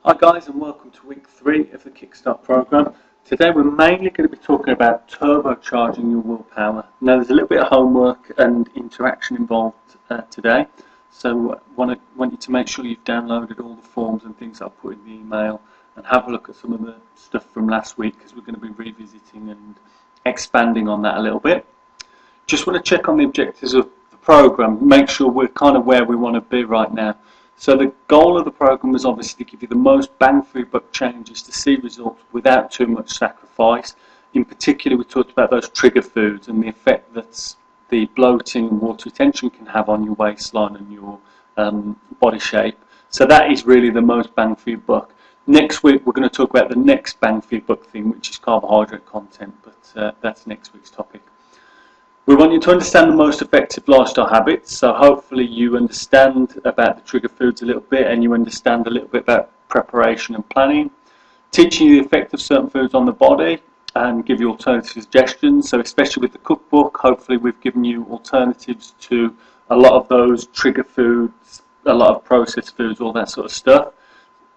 Hi guys, and welcome to week 3 of the Kickstart program. Today we're mainly going to be talking about turbocharging your willpower. Now there's a little bit of homework and interaction involved today, so want you to make sure you've downloaded all the forms and things I'll put in the email and have a look at some of the stuff from last week, because we're going to be revisiting and expanding on that a little bit. Just want to check on the objectives of the program, make sure we're kind of where we want to be right now. So the goal of the program is obviously to give you the most bang for your buck changes to see results without too much sacrifice. In particular, we talked about those trigger foods and the effect that the bloating and water retention can have on your waistline and your body shape. So that is really the most bang for your buck. Next week we're going to talk about the next bang for your buck thing, which is carbohydrate content, but that's next week's topic. We want you to understand the most effective lifestyle habits, so hopefully you understand about the trigger foods a little bit and you understand a little bit about preparation and planning. Teaching you the effect of certain foods on the body and give you alternative suggestions, so especially with the cookbook, hopefully we've given you alternatives to a lot of those trigger foods, a lot of processed foods, all that sort of stuff.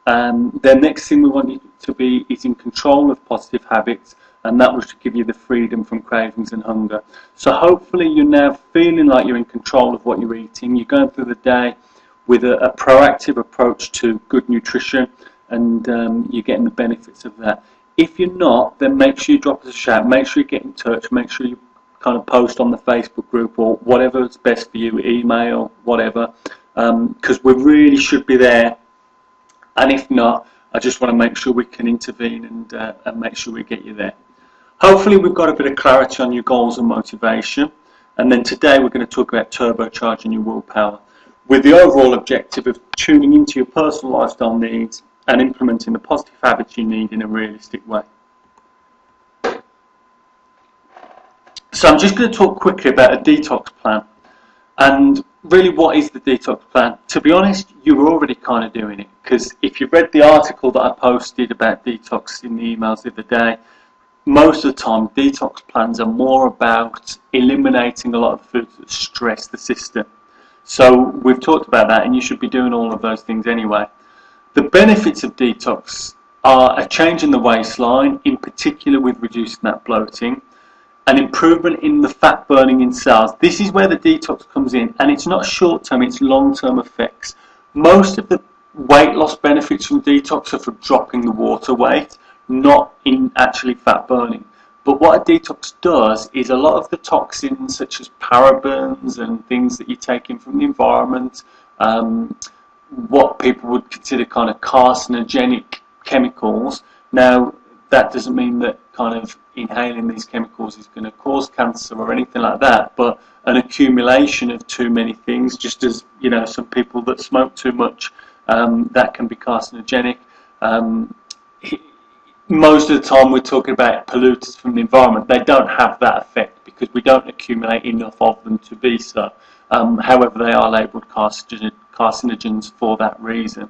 The next thing we want you to be is in control of positive habits, and that was to give you the freedom from cravings and hunger. So hopefully you're now feeling like you're in control of what you're eating. You're going through the day with a proactive approach to good nutrition, and you're getting the benefits of that. If you're not, then make sure you drop us a shout, make sure you get in touch, make sure you kind of post on the Facebook group or whatever's best for you, email, whatever, because we really should be there. And if not, I just want to make sure we can intervene and make sure we get you there. Hopefully we've got a bit of clarity on your goals and motivation, and then today we're going to talk about turbocharging your willpower with the overall objective of tuning into your personal lifestyle needs and implementing the positive habits you need in a realistic way. So I'm just going to talk quickly about a detox plan. And really, what is the detox plan? To be honest, you're already kind of doing it, because if you've read the article that I posted about detox in the emails the other day, most of the time detox plans are more about eliminating a lot of the foods that stress the system. So we've talked about that, and you should be doing all of those things anyway. The benefits of detox are a change in the waistline, in particular with reducing that bloating, an improvement in the fat burning in cells. This is where the detox comes in, and it's not short-term, it's long-term effects. Most of the weight loss benefits from detox are for dropping the water weight, not in actually fat burning. But what a detox does is a lot of the toxins, such as parabens and things that you're taking from the environment, what people would consider kind of carcinogenic chemicals. Now, that doesn't mean that kind of inhaling these chemicals is going to cause cancer or anything like that, but an accumulation of too many things, just as, you know, some people that smoke too much, that can be carcinogenic. Most of the time we're talking about pollutants from the environment. They don't have that effect because we don't accumulate enough of them to be so. However, they are labelled carcinogens for that reason.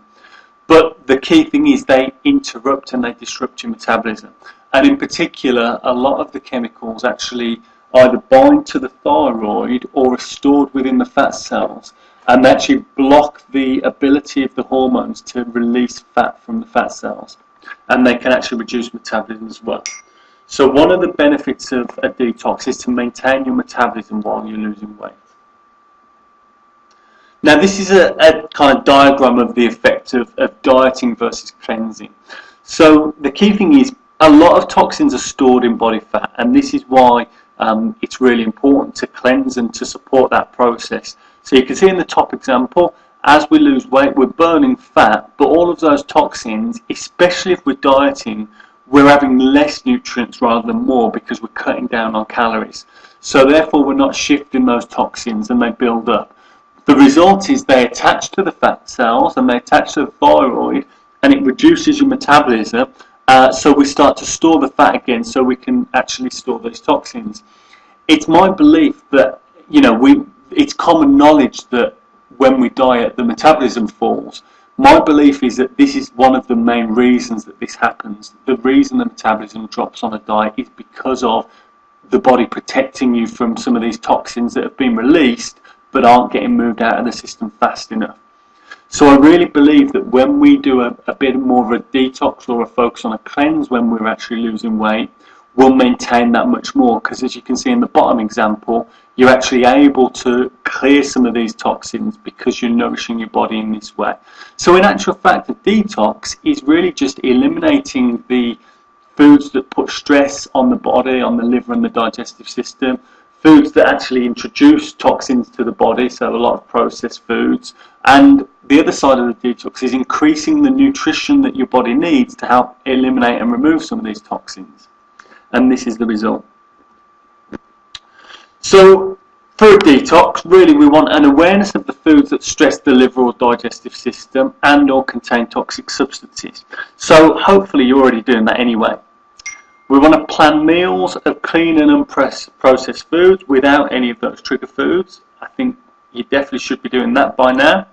But the key thing is they interrupt and they disrupt your metabolism. And in particular, a lot of the chemicals actually either bind to the thyroid or are stored within the fat cells, and they actually block the ability of the hormones to release fat from the fat cells. And they can actually reduce metabolism as well. So one of the benefits of a detox is to maintain your metabolism while you're losing weight. Now this is a kind of diagram of the effect of dieting versus cleansing. So the key thing is a lot of toxins are stored in body fat, and this is why it's really important to cleanse and to support that process. So you can see in the top example, as we lose weight, we're burning fat, but all of those toxins, especially if we're dieting, we're having less nutrients rather than more because we're cutting down on calories. So therefore we're not shifting those toxins and they build up. The result is they attach to the fat cells and they attach to the thyroid, and it reduces your metabolism, so we start to store the fat again so we can actually store those toxins. It's my belief that, you know, it's common knowledge that when we diet, the metabolism falls. My belief is that this is one of the main reasons that this happens. The reason the metabolism drops on a diet is because of the body protecting you from some of these toxins that have been released but aren't getting moved out of the system fast enough. So I really believe that when we do a bit more of a detox or a focus on a cleanse when we're actually losing weight, we'll maintain that much more, because as you can see in the bottom example, you're actually able to clear some of these toxins because you're nourishing your body in this way. So in actual fact, the detox is really just eliminating the foods that put stress on the body, on the liver and the digestive system, foods that actually introduce toxins to the body, so a lot of processed foods. And the other side of the detox is increasing the nutrition that your body needs to help eliminate and remove some of these toxins. And this is the result. So for a detox, really we want an awareness of the foods that stress the liver or digestive system and or contain toxic substances. So hopefully you're already doing that anyway. We want to plan meals of clean and unprocessed foods without any of those trigger foods. I think you definitely should be doing that by now.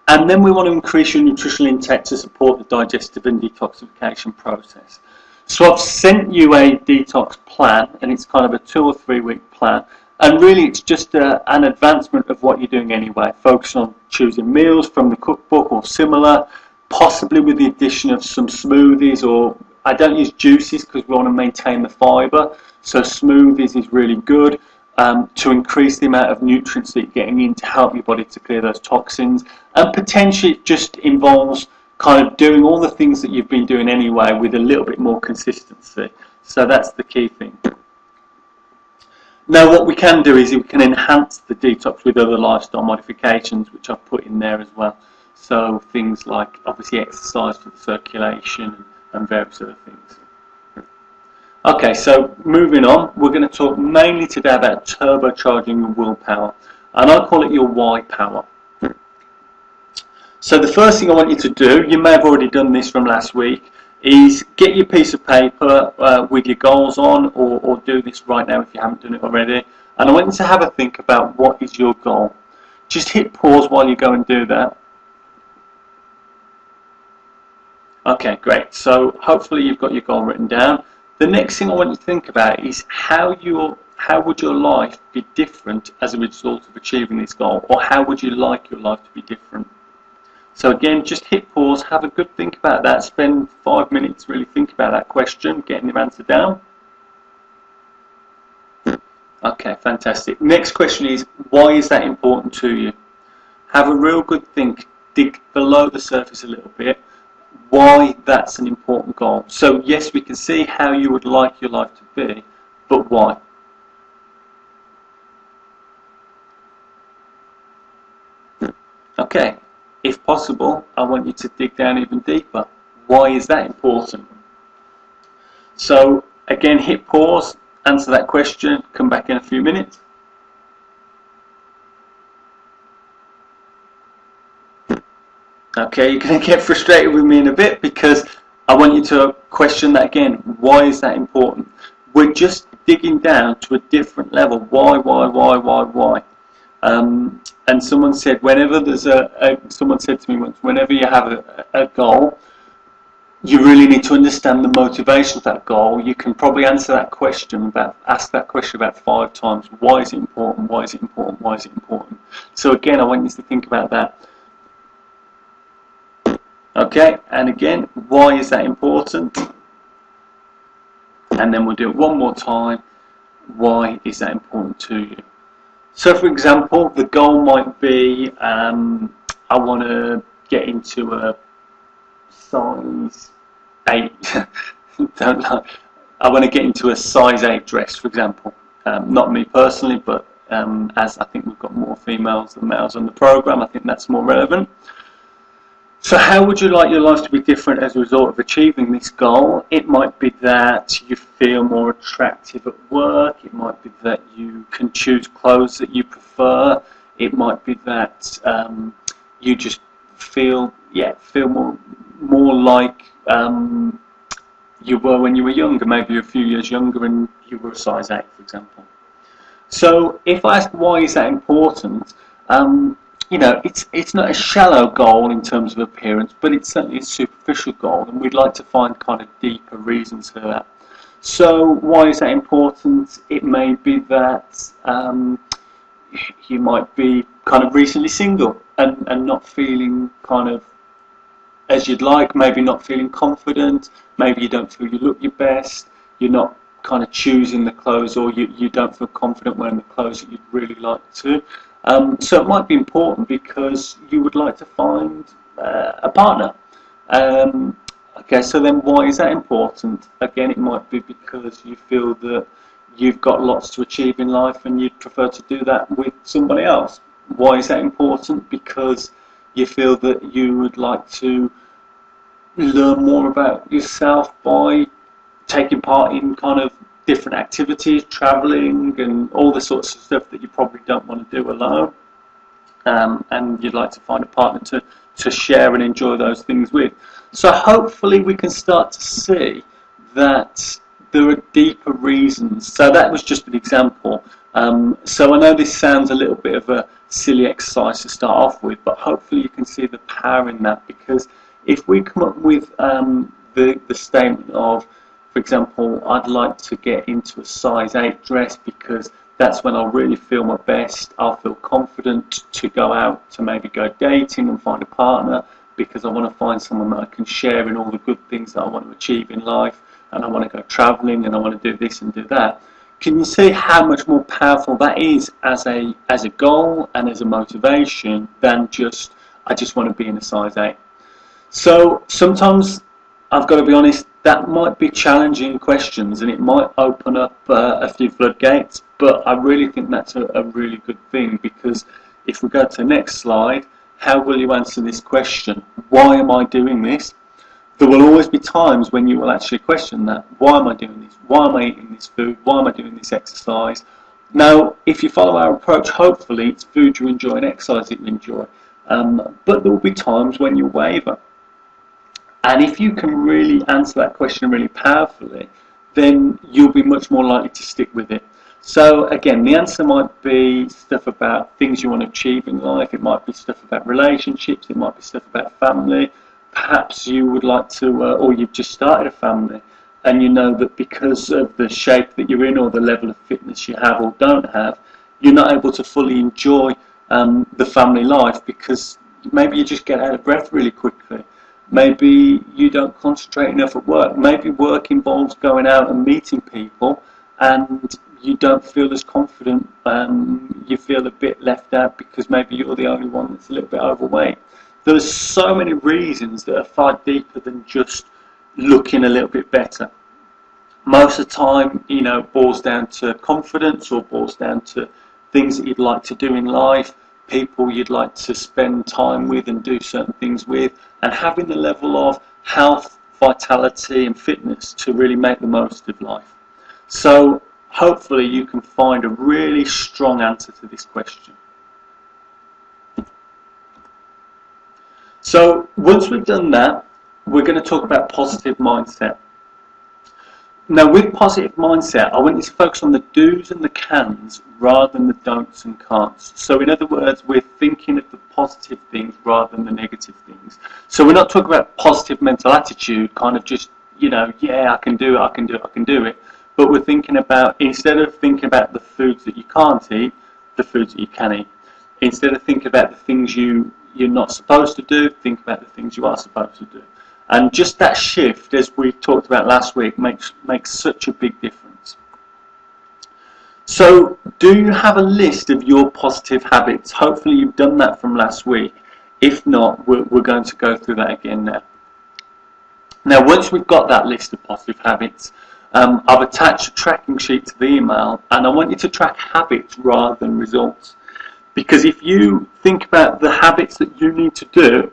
And then we want to increase your nutritional intake to support the digestive and detoxification process. So I've sent you a detox plan, and it's kind of a 2 or 3 week plan. And really it's just an advancement of what you're doing anyway. Focus on choosing meals from the cookbook or similar, possibly with the addition of some smoothies, or I don't use juices because we want to maintain the fibre. So smoothies is really good to increase the amount of nutrients that you're getting in to help your body to clear those toxins. And potentially it just involves kind of doing all the things that you've been doing anyway with a little bit more consistency. So that's the key thing. Now what we can do is we can enhance the detox with other lifestyle modifications, which I've put in there as well. So things like obviously exercise for the circulation and various other things. Okay, so moving on, we're going to talk mainly today about turbocharging your willpower, and I call it your why power. So the first thing I want you to do, you may have already done this from last week, is get your piece of paper with your goals on, or do this right now if you haven't done it already. And I want you to have a think about what is your goal. Just hit pause while you go and do that. Okay, great. So hopefully you've got your goal written down. The next thing I want you to think about is how would your life be different as a result of achieving this goal, or how would you like your life to be different? So again, just hit pause, have a good think about that, spend 5 minutes really think about that question, getting your answer down. Okay, fantastic. Next question is, why is that important to you? Have a real good think, dig below the surface a little bit, why that's an important goal. So yes, we can see how you would like your life to be, but why? Okay. If possible, I want you to dig down even deeper. Why is that important? So again, hit pause, answer that question, come back in a few minutes. Okay, you're going to get frustrated with me in a bit because I want you to question that again. Why is that important? We're just digging down to a different level. Why? And someone said, whenever there's someone said to me once, whenever you have a goal, you really need to understand the motivation of that goal. You can probably ask that question about 5 times. Why is it important? Why is it important? Why is it important? So again, I want you to think about that. Okay, and again, why is that important? And then we'll do it one more time. Why is that important to you? So for example, the goal might be, I want to get into a size 8, don't know. I want to get into a size 8 dress, for example. Not me personally, but as I think we've got more females than males on the program, I think that's more relevant. So how would you like your life to be different as a result of achieving this goal? It might be that you feel more attractive at work. It might be that you can choose clothes that you prefer. It might be that you just feel more like you were when you were younger. Maybe you're a few years younger and you were a size 8, for example. So if I ask why is that important, you know, it's not a shallow goal in terms of appearance, but it's certainly a superficial goal, and we'd like to find kind of deeper reasons for that. So why is that important? It may be that you might be kind of recently single and not feeling kind of as you'd like, maybe not feeling confident, maybe you don't feel you look your best, you're not kind of choosing the clothes, or you don't feel confident wearing the clothes that you'd really like to. So it might be important because you would like to find a partner. Okay, so then why is that important? Again, it might be because you feel that you've got lots to achieve in life and you'd prefer to do that with somebody else. Why is that important? Because you feel that you would like to learn more about yourself by taking part in kind of different activities, travelling and all the sorts of stuff that you probably don't want to do alone. And you'd like to find a partner to share and enjoy those things with. So hopefully we can start to see that there are deeper reasons. So that was just an example. So I know this sounds a little bit of a silly exercise to start off with, but hopefully you can see the power in that, because if we come up with the statement of, for example, I'd like to get into a size 8 dress because that's when I'll really feel my best, I'll feel confident to go out, to maybe go dating and find a partner, because I want to find someone that I can share in all the good things that I want to achieve in life, and I want to go travelling and I want to do this and do that. Can you see how much more powerful that is as a goal and as a motivation than just, I just want to be in a size 8? So sometimes, I've got to be honest, that might be challenging questions and it might open up a few floodgates, but I really think that's a really good thing, because if we go to the next slide, how will you answer this question? Why am I doing this? There will always be times when you will actually question that. Why am I doing this? Why am I eating this food? Why am I doing this exercise? Now, if you follow our approach, hopefully it's food you enjoy and exercise that you enjoy. But there will be times when you waver. And if you can really answer that question really powerfully, then you'll be much more likely to stick with it. So again, the answer might be stuff about things you want to achieve in life. It might be stuff about relationships. It might be stuff about family. Perhaps you would like to, or you've just started a family, and you know that because of the shape that you're in or the level of fitness you have or don't have, you're not able to fully enjoy the family life because maybe you just get out of breath really quickly. Maybe you don't concentrate enough at work. Maybe work involves going out and meeting people and you don't feel as confident. You feel a bit left out because maybe you're the only one that's a little bit overweight. There's so many reasons that are far deeper than just looking a little bit better. Most of the time, you know, it boils down to confidence or boils down to things that you'd like to do in life, people you'd like to spend time with and do certain things with, and having the level of health, vitality and fitness to really make the most of life. So hopefully you can find a really strong answer to this question. So once we've done that, we're going to talk about positive mindset. Now with positive mindset, I want you to focus on the do's and the cans rather than the don'ts and can'ts. So in other words, we're thinking of the positive things rather than the negative things. So we're not talking about positive mental attitude, kind of just, you know, yeah, I can do it, I can do it, I can do it. But we're thinking about, instead of thinking about the foods that you can't eat, the foods that you can eat. Instead of thinking about the things you're not supposed to do, think about the things you are supposed to do. And just that shift, as we talked about last week, makes such a big difference. So, do you have a list of your positive habits? Hopefully you've done that from last week. If not, we're going to go through that again now. Now, once we've got that list of positive habits, I've attached a tracking sheet to the email, and I want you to track habits rather than results. Because if you think about the habits that you need to do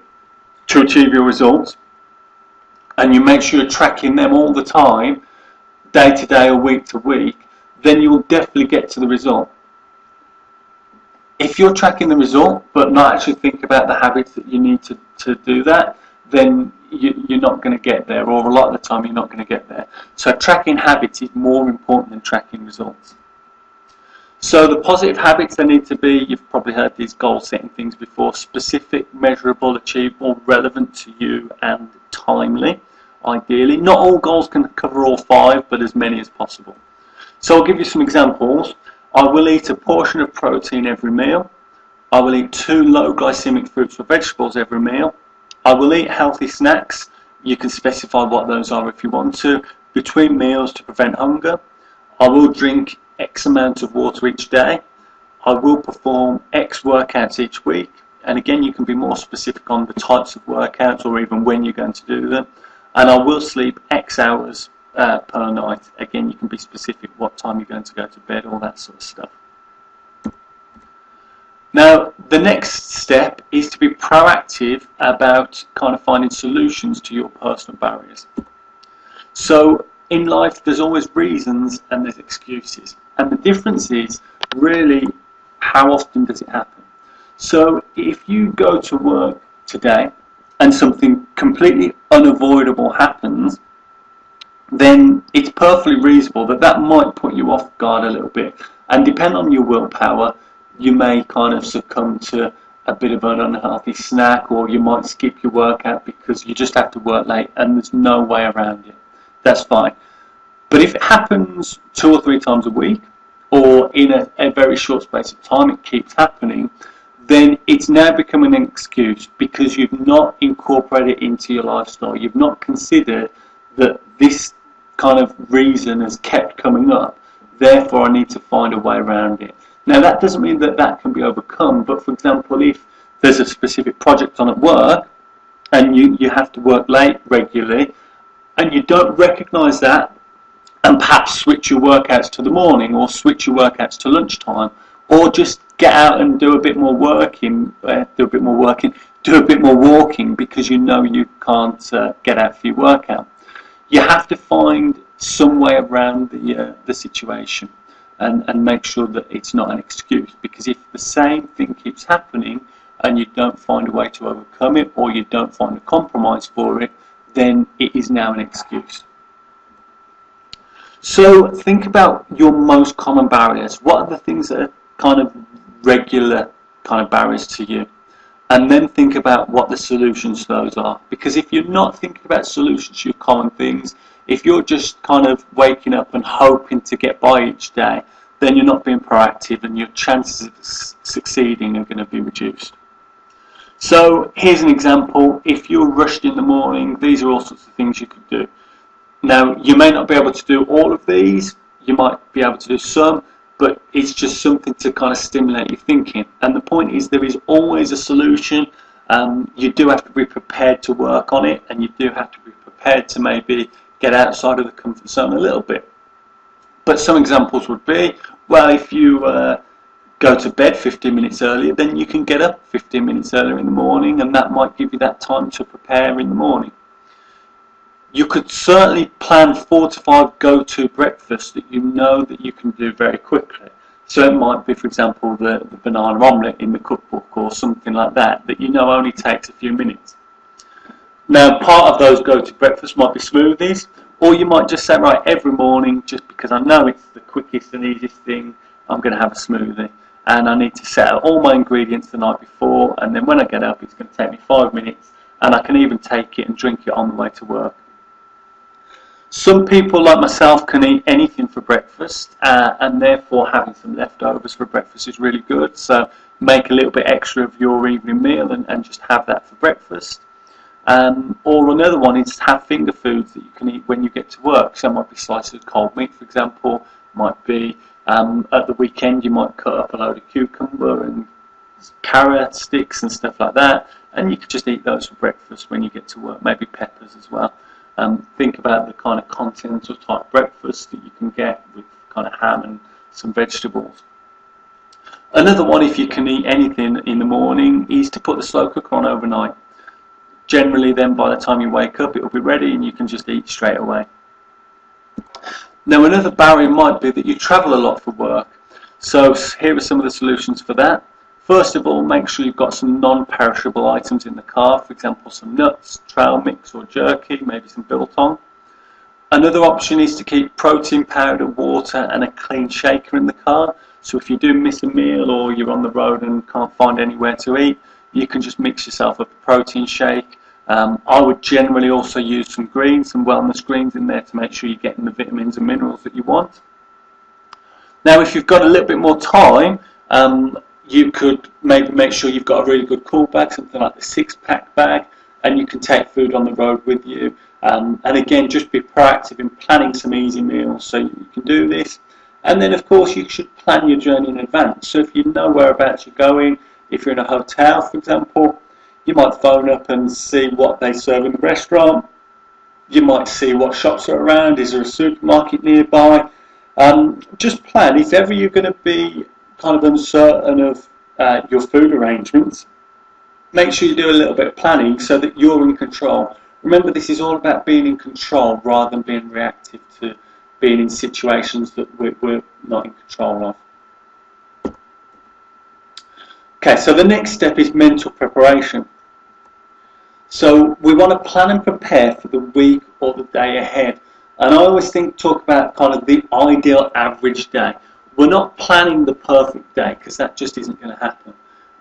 to achieve your results, and you make sure you're tracking them all the time, day to day or week to week, then you will definitely get to the result. If you're tracking the result, but not actually think about the habits that you need to do that, then you're not going to get there, or a lot of the time you're not going to get there. So tracking habits is more important than tracking results. So the positive habits, they need to be, you've probably heard these goal setting things before, specific, measurable, achievable, relevant to you and timely, ideally. Not all goals can cover all 5, but as many as possible. So I'll give you some examples. I will eat a portion of protein every meal. I will eat 2 low glycemic fruits or vegetables every meal. I will eat healthy snacks. You can specify what those are if you want to, between meals to prevent hunger. I will drink X amount of water each day. I will perform X workouts each week. And again, you can be more specific on the types of workouts or even when you're going to do them. And I will sleep X hours per night. Again, you can be specific what time you're going to go to bed, all that sort of stuff. Now, the next step is to be proactive about kind of finding solutions to your personal barriers. So in life, there's always reasons and there's excuses. And the difference is really how often does it happen. So if you go to work today and something completely unavoidable happens, then it's perfectly reasonable that that might put you off guard a little bit. And depending on your willpower, you may kind of succumb to a bit of an unhealthy snack, or you might skip your workout because you just have to work late and there's no way around it. That's fine. But if it happens 2 or 3 times a week, or in a very short space of time it keeps happening, then it's now becoming an excuse because you've not incorporated it into your lifestyle. You've not considered that this kind of reason has kept coming up, therefore I need to find a way around it. Now that doesn't mean that that can be overcome, but for example, if there's a specific project on at work and you have to work late regularly and you don't recognise that and perhaps switch your workouts to the morning or switch your workouts to lunchtime, or just get out and do a bit more walking because you know you can't get out for your workout. You have to find some way around the situation and make sure that it's not an excuse, because if the same thing keeps happening and you don't find a way to overcome it, or you don't find a compromise for it, then it is now an excuse. So think about your most common barriers. What are the things that are kind of regular kind of barriers to you? And then think about what the solutions to those are. Because if you're not thinking about solutions to your common things, if you're just kind of waking up and hoping to get by each day, then you're not being proactive and your chances of succeeding are going to be reduced. So here's an example. If you're rushed in the morning, these are all sorts of things you could do. Now, you may not be able to do all of these. You might be able to do some, but it's just something to kind of stimulate your thinking. And the point is, there is always a solution. You do have to be prepared to work on it, and you do have to be prepared to maybe get outside of the comfort zone a little bit. But some examples would be, well, if you go to bed 15 minutes earlier, then you can get up 15 minutes earlier in the morning, and that might give you that time to prepare in the morning. You could certainly plan 4 to 5 go-to breakfasts that you know that you can do very quickly. So it might be, for example, the banana omelette in the cookbook or something like that, that you know only takes a few minutes. Now, part of those go-to breakfasts might be smoothies, or you might just say, right, every morning, just because I know it's the quickest and easiest thing, I'm going to have a smoothie. And I need to set out all my ingredients the night before, and then when I get up, it's going to take me 5 minutes, and I can even take it and drink it on the way to work. Some people, like myself, can eat anything for breakfast, and therefore having some leftovers for breakfast is really good. So make a little bit extra of your evening meal and just have that for breakfast. Or another one is have finger foods that you can eat when you get to work. So it might be slices of cold meat, for example. Might be at the weekend you might cut up a load of cucumber and carrot sticks and stuff like that, and you could just eat those for breakfast when you get to work. Maybe peppers as well. Think about the kind of continental type breakfast that you can get with kind of ham and some vegetables. Another one, if you can eat anything in the morning, is to put the slow cooker on overnight. Generally then by the time you wake up it will be ready and you can just eat straight away. Now another barrier might be that you travel a lot for work. So here are some of the solutions for that. First of all, make sure you've got some non-perishable items in the car, for example some nuts, trail mix or jerky, maybe some biltong. Another option is to keep protein powder, water and a clean shaker in the car. So if you do miss a meal or you're on the road and can't find anywhere to eat, you can just mix yourself up a protein shake. I would generally also use some greens, some wellness greens in there to make sure you're getting the vitamins and minerals that you want. Now, if you've got a little bit more time, you could maybe make sure you've got a really good cool bag, something like the 6-pack bag, and you can take food on the road with you. And again, just be proactive in planning some easy meals so you can do this. And then, of course, you should plan your journey in advance. So if you know whereabouts you're going, if you're in a hotel, for example, you might phone up and see what they serve in the restaurant. You might see what shops are around. Is there a supermarket nearby? Just plan. If ever you're going to be kind of uncertain of your food arrangements, make sure you do a little bit of planning so that you're in control. Remember, this is all about being in control rather than being reactive to being in situations that we're not in control of. Okay, so the next step is mental preparation. So we want to plan and prepare for the week or the day ahead. And I always talk about kind of the ideal average day. We're not planning the perfect day because that just isn't going to happen.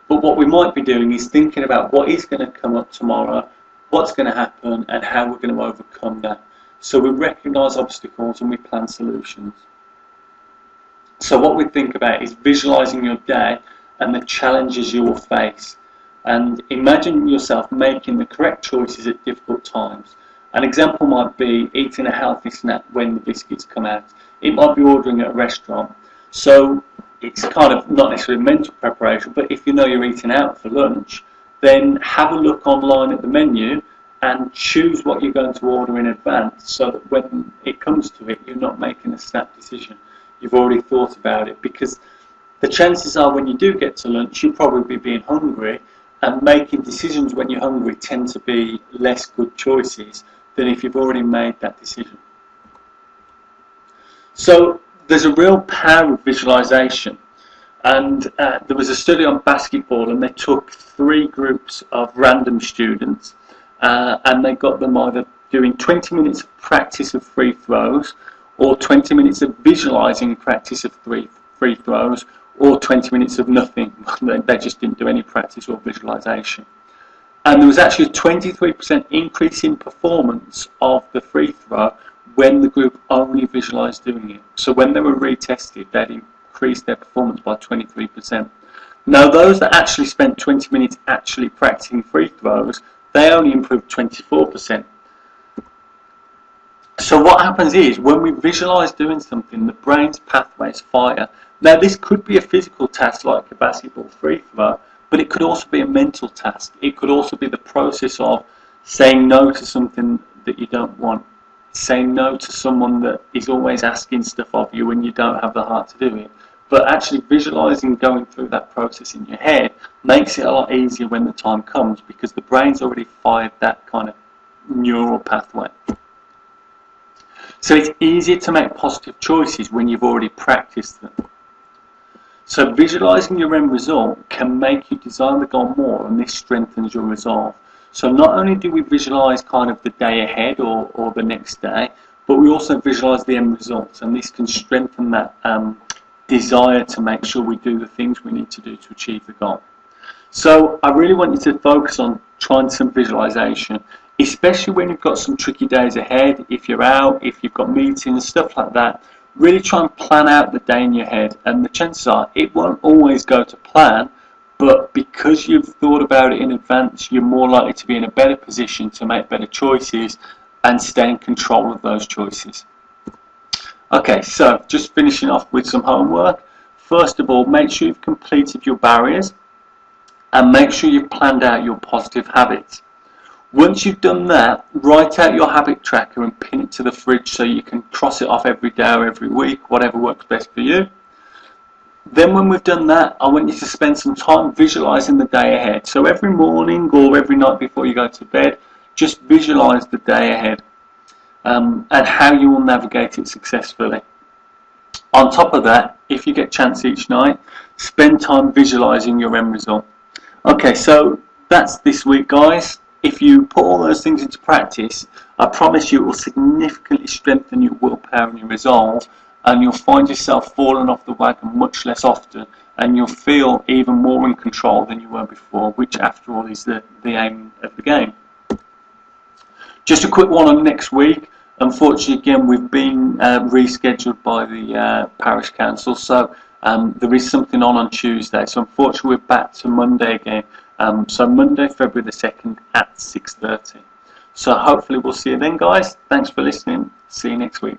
But what we might be doing is thinking about what is going to come up tomorrow, what's going to happen, and how we're going to overcome that. So we recognise obstacles and we plan solutions. So what we think about is visualising your day and the challenges you will face. And imagine yourself making the correct choices at difficult times. An example might be eating a healthy snack when the biscuits come out. It might be ordering at a restaurant. So it's kind of not necessarily mental preparation, but if you know you're eating out for lunch, then have a look online at the menu and choose what you're going to order in advance so that when it comes to it, you're not making a snap decision. You've already thought about it, because the chances are when you do get to lunch, you'll probably be being hungry, and making decisions when you're hungry tend to be less good choices than if you've already made that decision. So there's a real power of visualization. And there was a study on basketball, and they took 3 groups of random students, and they got them either doing 20 minutes of practice of free throws, or 20 minutes of visualizing practice of free throws, or 20 minutes of nothing. They just didn't do any practice or visualization. And there was actually a 23% increase in performance of the free throw when the group only visualized doing it. So when they were retested, they'd increased their performance by 23%. Now, those that actually spent 20 minutes actually practicing free throws, they only improved 24%. So what happens is, when we visualize doing something, the brain's pathways fire. Now, this could be a physical task like a basketball free throw, but it could also be a mental task. It could also be the process of saying no to something that you don't want, saying no to someone that is always asking stuff of you when you don't have the heart to do it. But actually visualizing going through that process in your head makes it a lot easier when the time comes, because the brain's already fired that kind of neural pathway. So it's easier to make positive choices when you've already practiced them. So visualizing your end result can make you desire the goal more, and this strengthens your resolve. So not only do we visualize kind of the day ahead or the next day, but we also visualize the end results, and this can strengthen that desire to make sure we do the things we need to do to achieve the goal. So I really want you to focus on trying some visualization, especially when you've got some tricky days ahead. If you're out, if you've got meetings, stuff like that, really try and plan out the day in your head. And the chances are it won't always go to plan, but because you've thought about it in advance, you're more likely to be in a better position to make better choices and stay in control of those choices. Okay, so just finishing off with some homework. First of all, make sure you've completed your barriers and make sure you've planned out your positive habits. Once you've done that, write out your habit tracker and pin it to the fridge so you can cross it off every day or every week, whatever works best for you. Then when we've done that, I want you to spend some time visualizing the day ahead. So every morning or every night before you go to bed, just visualize the day ahead and how you will navigate it successfully. On top of that, if you get a chance each night, spend time visualizing your end result. Okay, so that's this week, guys. If you put all those things into practice, I promise you it will significantly strengthen your willpower and your resolve, and you'll find yourself falling off the wagon much less often, and you'll feel even more in control than you were before, which after all is the aim of the game. Just a quick one on next week. Unfortunately, again, we've been rescheduled by the parish council, so there is something on Tuesday. So unfortunately, we're back to Monday again. So Monday, February the 2nd at 6:30. So hopefully we'll see you then, guys. Thanks for listening. See you next week.